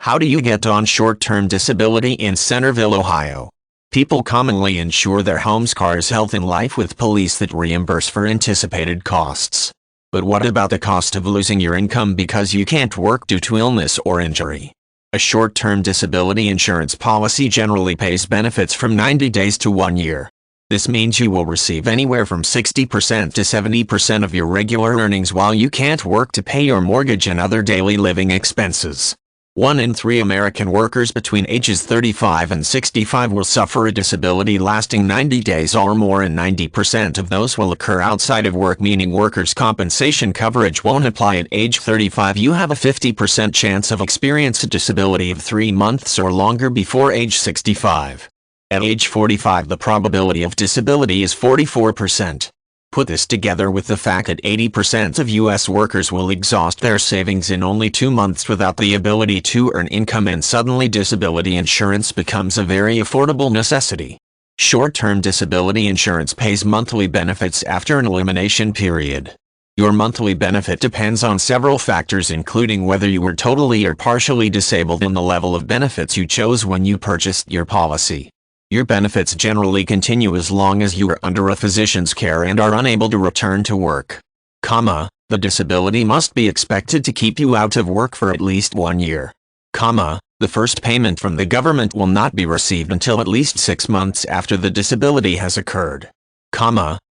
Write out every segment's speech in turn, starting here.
How do you get on short-term disability in Centerville, Ohio? People commonly insure their homes, cars, health, and life with policies that reimburse for anticipated costs. But what about the cost of losing your income because you can't work due to illness or injury? A short-term disability insurance policy generally pays benefits from 90 days to 1 year. This means you will receive anywhere from 60% to 70% of your regular earnings while you can't work to pay your mortgage and other daily living expenses. 1 in 3 American workers between ages 35 and 65 will suffer a disability lasting 90 days or more, and 90% of those will occur outside of work, meaning workers' compensation coverage won't apply at age 35. You have a 50% chance of experiencing a disability of 3 months or longer before age 65. At age 45, the probability of disability is 44%. Put this together with the fact that 80% of U.S. workers will exhaust their savings in only 2 months without the ability to earn income, and suddenly disability insurance becomes a very affordable necessity. Short-term disability insurance pays monthly benefits after an elimination period. Your monthly benefit depends on several factors, including whether you were totally or partially disabled and the level of benefits you chose when you purchased your policy. Your benefits generally continue as long as you are under a physician's care and are unable to return to work. The disability must be expected to keep you out of work for at least 1 year. The first payment from the government will not be received until at least 6 months after the disability has occurred.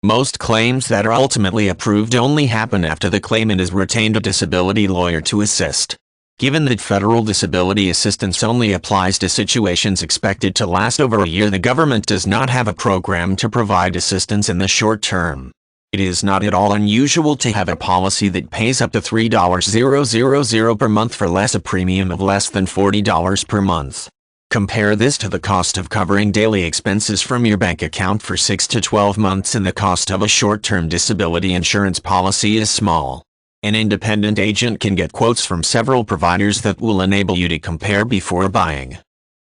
Most claims that are ultimately approved only happen after the claimant has retained a disability lawyer to assist. Given that federal disability assistance only applies to situations expected to last over a year, the government does not have a program to provide assistance in the short term. It is not at all unusual to have a policy that pays up to $3,000 per month for a premium of less than $40 per month. Compare this to the cost of covering daily expenses from your bank account for 6 to 12 months, and the cost of a short-term disability insurance policy is small. An independent agent can get quotes from several providers that will enable you to compare before buying.